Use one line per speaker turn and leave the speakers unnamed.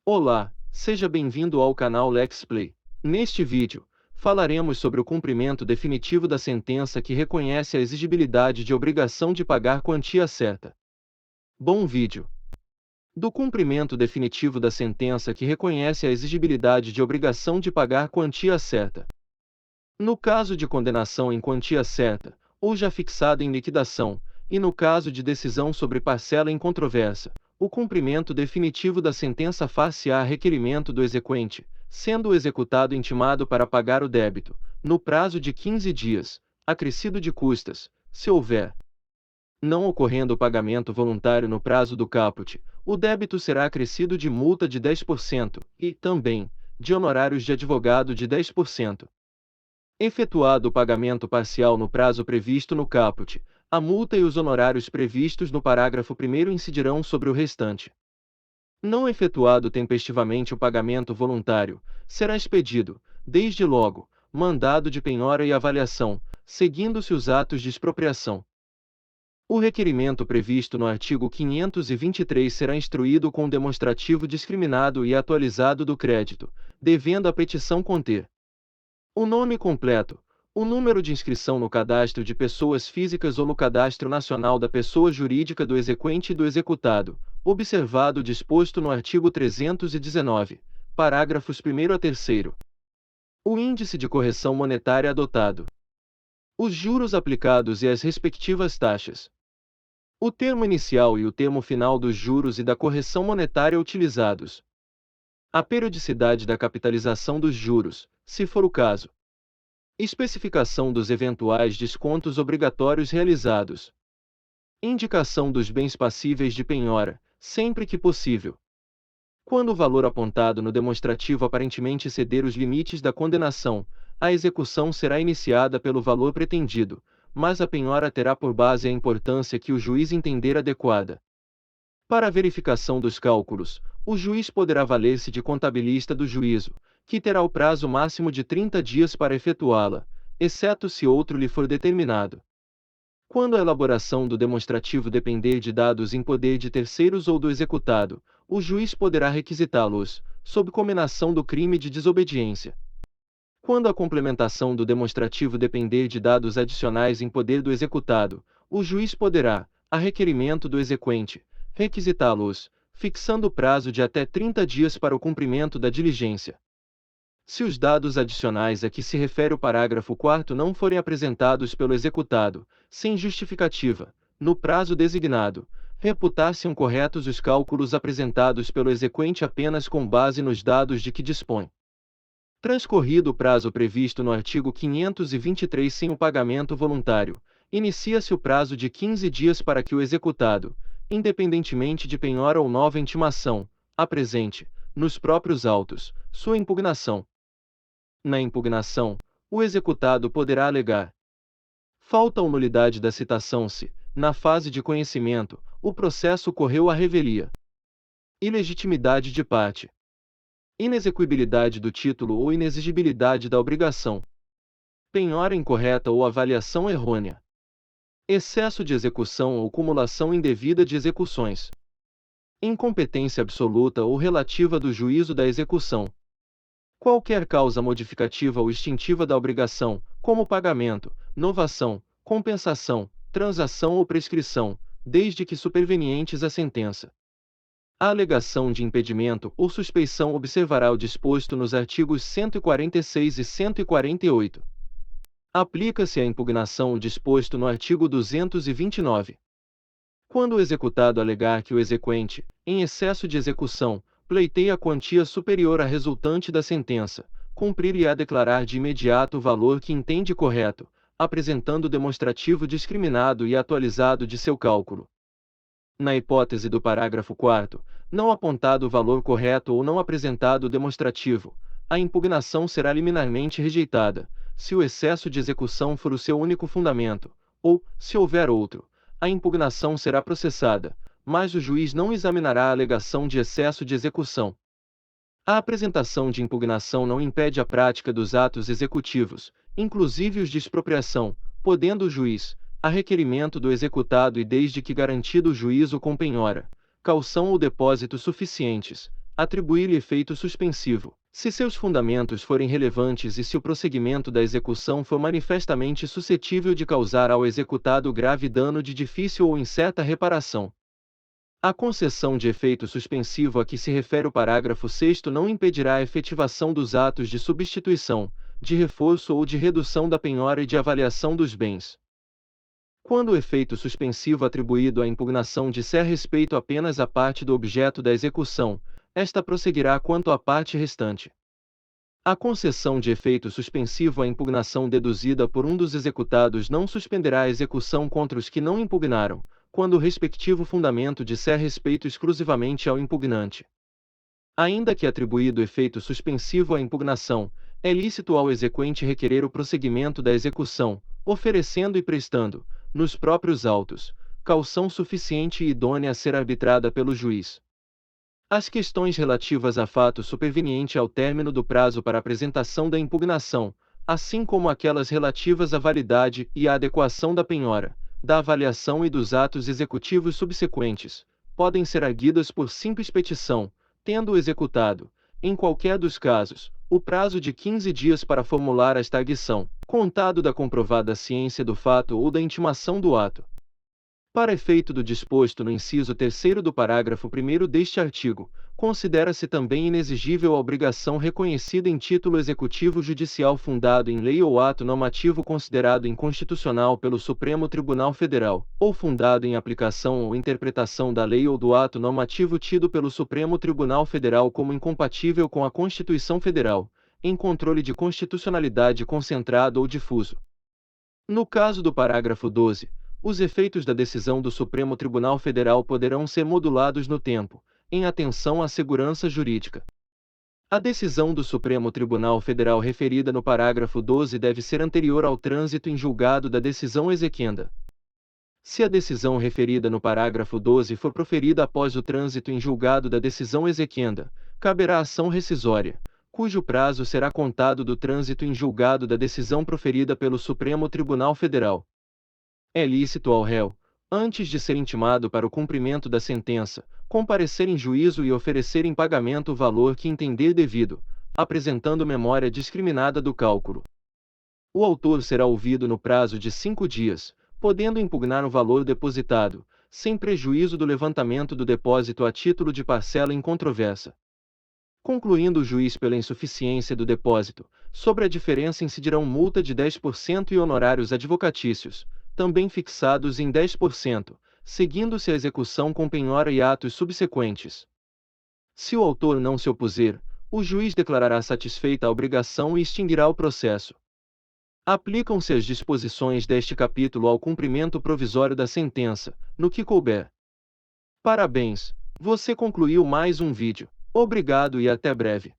Olá, seja bem-vindo ao canal LexPlay. Neste vídeo, falaremos sobre o cumprimento definitivo da sentença que reconhece a exigibilidade de obrigação de pagar quantia certa. Bom vídeo. Do cumprimento definitivo da sentença que reconhece a exigibilidade de obrigação de pagar quantia certa. No caso de condenação em quantia certa, ou já fixada em liquidação, e no caso de decisão sobre parcela em controvérsia, o cumprimento definitivo da sentença far-se-á a requerimento do exequente, sendo o executado intimado para pagar o débito, no prazo de 15 dias, acrescido de custas, se houver. Não ocorrendo o pagamento voluntário no prazo do caput, o débito será acrescido de multa de 10% e, também, de honorários de advogado de 10%. Efetuado o pagamento parcial no prazo previsto no caput, a multa e os honorários previstos no parágrafo 1º incidirão sobre o restante. Não efetuado tempestivamente o pagamento voluntário, será expedido, desde logo, mandado de penhora e avaliação, seguindo-se os atos de expropriação. O requerimento previsto no artigo 523 será instruído com demonstrativo discriminado e atualizado do crédito, devendo a petição conter o nome completo, o número de inscrição no cadastro de pessoas físicas ou no cadastro nacional da pessoa jurídica do exequente e do executado, observado o disposto no artigo 319, parágrafos 1º a 3º. O índice de correção monetária adotado. Os juros aplicados e as respectivas taxas. O termo inicial e o termo final dos juros e da correção monetária utilizados. A periodicidade da capitalização dos juros, se for o caso. Especificação dos eventuais descontos obrigatórios realizados. Indicação dos bens passíveis de penhora, sempre que possível. Quando o valor apontado no demonstrativo aparentemente exceder os limites da condenação, a execução será iniciada pelo valor pretendido, mas a penhora terá por base a importância que o juiz entender adequada. Para a verificação dos cálculos, o juiz poderá valer-se de contabilista do juízo, que terá o prazo máximo de 30 dias para efetuá-la, exceto se outro lhe for determinado. Quando a elaboração do demonstrativo depender de dados em poder de terceiros ou do executado, o juiz poderá requisitá-los, sob cominação do crime de desobediência. Quando a complementação do demonstrativo depender de dados adicionais em poder do executado, o juiz poderá, a requerimento do exequente, requisitá-los, fixando o prazo de até 30 dias para o cumprimento da diligência. Se os dados adicionais a que se refere o parágrafo 4º não forem apresentados pelo executado, sem justificativa, no prazo designado, reputar-se-ão corretos os cálculos apresentados pelo exequente apenas com base nos dados de que dispõe. Transcorrido o prazo previsto no artigo 523 sem o pagamento voluntário, inicia-se o prazo de 15 dias para que o executado, independentemente de penhora ou nova intimação, apresente, nos próprios autos, sua impugnação. Na impugnação, o executado poderá alegar falta ou nulidade da citação se, na fase de conhecimento, o processo correu à revelia. Ilegitimidade de parte. Inexequibilidade do título ou inexigibilidade da obrigação. Penhora incorreta ou avaliação errônea. Excesso de execução ou cumulação indevida de execuções. Incompetência absoluta ou relativa do juízo da execução. Qualquer causa modificativa ou extintiva da obrigação, como pagamento, novação, compensação, transação ou prescrição, desde que supervenientes à sentença. A alegação de impedimento ou suspeição observará o disposto nos artigos 146 e 148. Aplica-se à impugnação o disposto no artigo 229. Quando o executado alegar que o exequente, em excesso de execução, pleiteia quantia superior à resultante da sentença, cumprir-lhe-á declarar de imediato o valor que entende correto, apresentando demonstrativo discriminado e atualizado de seu cálculo. Na hipótese do parágrafo 4º, não apontado o valor correto ou não apresentado o demonstrativo, a impugnação será liminarmente rejeitada, se o excesso de execução for o seu único fundamento, ou, se houver outro, a impugnação será processada, mas o juiz não examinará a alegação de excesso de execução. A apresentação de impugnação não impede a prática dos atos executivos, inclusive os de expropriação, podendo o juiz, a requerimento do executado e desde que garantido o juízo com penhora, caução ou depósito suficientes, Atribuir-lhe efeito suspensivo, se seus fundamentos forem relevantes e se o prosseguimento da execução for manifestamente suscetível de causar ao executado grave dano de difícil ou incerta reparação. A concessão de efeito suspensivo a que se refere o parágrafo 6º não impedirá a efetivação dos atos de substituição, de reforço ou de redução da penhora e de avaliação dos bens. Quando o efeito suspensivo atribuído à impugnação disser respeito apenas à parte do objeto da execução, esta prosseguirá quanto à parte restante. A concessão de efeito suspensivo à impugnação deduzida por um dos executados não suspenderá a execução contra os que não impugnaram, quando o respectivo fundamento disser respeito exclusivamente ao impugnante. Ainda que atribuído efeito suspensivo à impugnação, é lícito ao exequente requerer o prosseguimento da execução, oferecendo e prestando, nos próprios autos, caução suficiente e idônea a ser arbitrada pelo juiz. As questões relativas a fato superveniente ao término do prazo para apresentação da impugnação, assim como aquelas relativas à validade e à adequação da penhora, da avaliação e dos atos executivos subsequentes, podem ser arguidas por simples petição, tendo o executado, em qualquer dos casos, o prazo de 15 dias para formular esta arguição, contado da comprovada ciência do fato ou da intimação do ato. Para efeito do disposto no inciso 3º do parágrafo 1º deste artigo, considera-se também inexigível a obrigação reconhecida em título executivo judicial fundado em lei ou ato normativo considerado inconstitucional pelo Supremo Tribunal Federal, ou fundado em aplicação ou interpretação da lei ou do ato normativo tido pelo Supremo Tribunal Federal como incompatível com a Constituição Federal, em controle de constitucionalidade concentrado ou difuso. No caso do parágrafo 12, os efeitos da decisão do Supremo Tribunal Federal poderão ser modulados no tempo, em atenção à segurança jurídica. A decisão do Supremo Tribunal Federal referida no parágrafo 12 deve ser anterior ao trânsito em julgado da decisão exequenda. Se a decisão referida no parágrafo 12 for proferida após o trânsito em julgado da decisão exequenda, caberá ação rescisória, cujo prazo será contado do trânsito em julgado da decisão proferida pelo Supremo Tribunal Federal. É lícito ao réu, antes de ser intimado para o cumprimento da sentença, comparecer em juízo e oferecer em pagamento o valor que entender devido, apresentando memória discriminada do cálculo. O autor será ouvido no prazo de 5 dias, podendo impugnar o valor depositado, sem prejuízo do levantamento do depósito a título de parcela incontroversa. Concluindo o juiz pela insuficiência do depósito, sobre a diferença incidirão multa de 10% e honorários advocatícios, também fixados em 10%, seguindo-se a execução com penhora e atos subsequentes. Se o autor não se opuser, o juiz declarará satisfeita a obrigação e extinguirá o processo. Aplicam-se as disposições deste capítulo ao cumprimento provisório da sentença, no que couber. Parabéns! Você concluiu mais um vídeo. Obrigado e até breve.